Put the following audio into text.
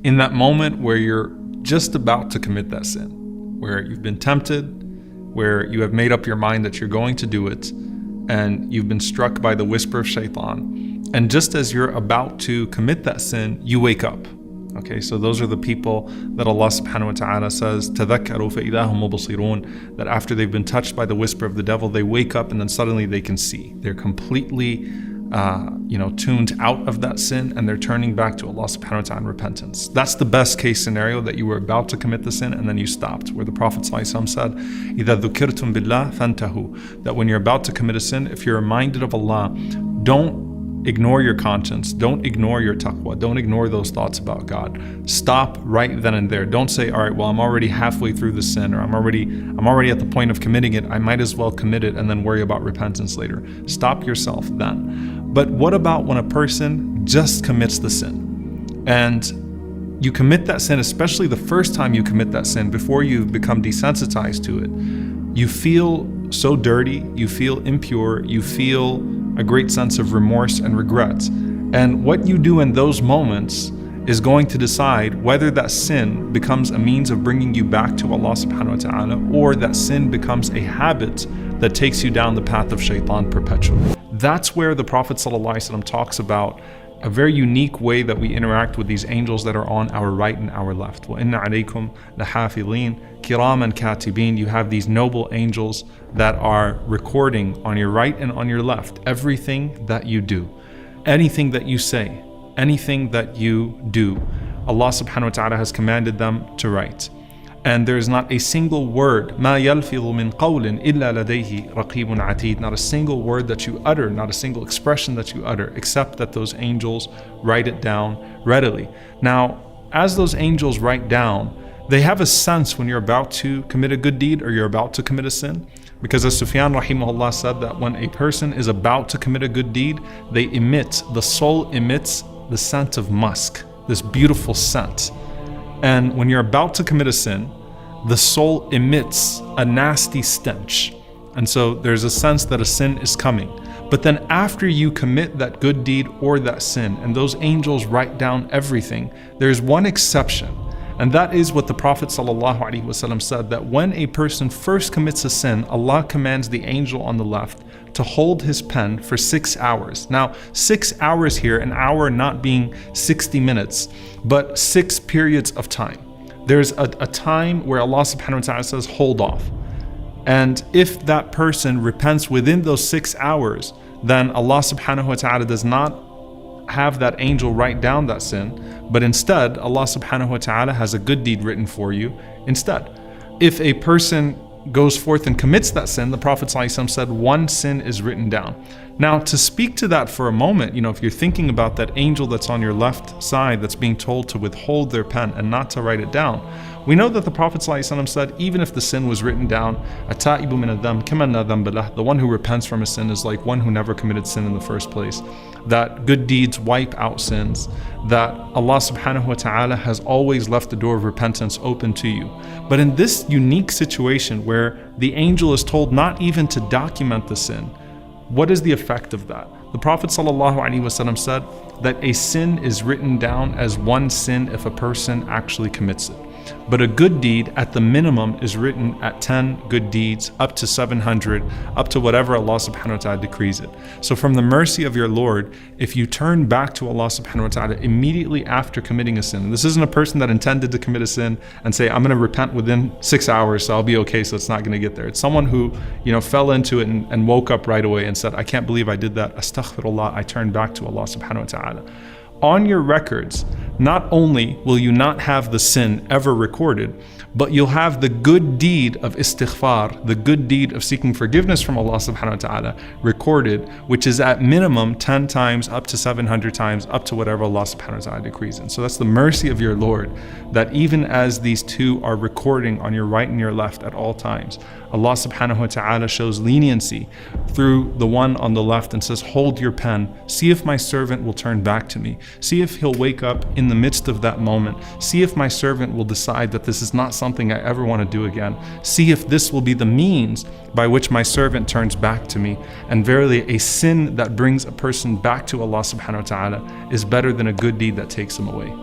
in that moment where you're just about to commit that sin, where you've been tempted, where you have made up your mind that you're going to do it, and you've been struck by the whisper of shaitan. And just as you're about to commit that sin, you wake up. Okay, so those are the people that Allah subhanahu wa ta'ala says, تَذَكَّرُوا فَإِذَا هُمْ مُبْصِرُونَ, that after they've been touched by the whisper of the devil, they wake up and then suddenly they can see. They're completely tuned out of that sin, and they're turning back to Allah subhanahu wa ta'ala in repentance. That's the best case scenario, that you were about to commit the sin and then you stopped, where the Prophet ﷺ said, إِذَا ذُكِرْتُمْ بِاللَّهِ فَانْتَهُوا, that when you're about to commit a sin, if you're reminded of Allah, don't ignore your conscience, don't ignore your taqwa, don't ignore those thoughts about God. Stop right then and there. Don't say, all right, well, I'm already halfway through the sin, or I'm already at the point of committing it, I might as well commit it and then worry about repentance later. Stop yourself then. But what about when a person just commits the sin? And you commit that sin, especially the first time you commit that sin, before you've become desensitized to it, you feel so dirty, you feel impure, you feel a great sense of remorse and regret. And what you do in those moments is going to decide whether that sin becomes a means of bringing you back to Allah subhanahu wa ta'ala, or that sin becomes a habit that takes you down the path of shaitan perpetually. That's where the Prophet ﷺ talks about a very unique way that we interact with these angels that are on our right and our left. وَإِنَّ عَلَيْكُمْ لَحَافِظِينَ كِرَامًا كَاتِبِينَ. You have these noble angels that are recording on your right and on your left everything that you do, anything that you say, anything that you do. Allah subhanahu wa ta'ala has commanded them to write. And there is not a single word, مَا يَلْفِظُ مِنْ قَوْلٍ إِلَّا لَدَيْهِ رَقِيبٌ عَتِيدٌ, not a single word that you utter, not a single expression that you utter, except that those angels write it down readily. Now, as those angels write down, they have a sense when you're about to commit a good deed or you're about to commit a sin. Because as Sufyan rahimahullah said, that when a person is about to commit a good deed, the soul emits the scent of musk, this beautiful scent. And when you're about to commit a sin, the soul emits a nasty stench. And so there's a sense that a sin is coming. But then after you commit that good deed or that sin, and those angels write down everything, there's one exception. And that is what the Prophet ﷺ said, that when a person first commits a sin, Allah commands the angel on the left to hold his pen for 6 hours. Now, 6 hours here, an hour not being 60 minutes, but 6 periods of time. There's a time where Allah subhanahu wa ta'ala says, hold off. And if that person repents within those 6 hours, then Allah subhanahu wa ta'ala does not have that angel write down that sin, but instead Allah subhanahu wa ta'ala has a good deed written for you instead. If a person goes forth and commits that sin, the Prophet ﷺ said one sin is written down. Now, to speak to that for a moment, if you're thinking about that angel that's on your left side that's being told to withhold their pen and not to write it down, we know that the Prophet ﷺ said, even if the sin was written down, التائب من الذنب كمن لا ذنب له, the one who repents from a sin is like one who never committed sin in the first place. That good deeds wipe out sins, that Allah subhanahu wa ta'ala has always left the door of repentance open to you. But in this unique situation where the angel is told not even to document the sin, what is the effect of that? The Prophet ﷺ said that a sin is written down as one sin if a person actually commits it. But a good deed at the minimum is written at 10 good deeds, up to 700, up to whatever Allah subhanahu wa ta'ala decrees it. So from the mercy of your Lord, if you turn back to Allah subhanahu wa ta'ala immediately after committing a sin, and this isn't a person that intended to commit a sin and say, I'm going to repent within 6 hours, so I'll be okay, so it's not going to get there. It's someone who, fell into it and woke up right away and said, I can't believe I did that. Astaghfirullah, I turned back to Allah subhanahu wa ta'ala. On your records, not only will you not have the sin ever recorded, but you'll have the good deed of istighfar, the good deed of seeking forgiveness from Allah subhanahu wa ta'ala recorded, which is at minimum 10 times, up to 700 times, up to whatever Allah subhanahu wa ta'ala decrees. And so that's the mercy of your Lord, that even as these two are recording on your right and your left at all times, Allah subhanahu wa ta'ala shows leniency through the one on the left and says, hold your pen, see if my servant will turn back to me, see if he'll wake up in the midst of that moment, see if my servant will decide that this is not something I ever want to do again, see if this will be the means by which my servant turns back to me. And verily a sin that brings a person back to Allah subhanahu wa ta'ala is better than a good deed that takes him away.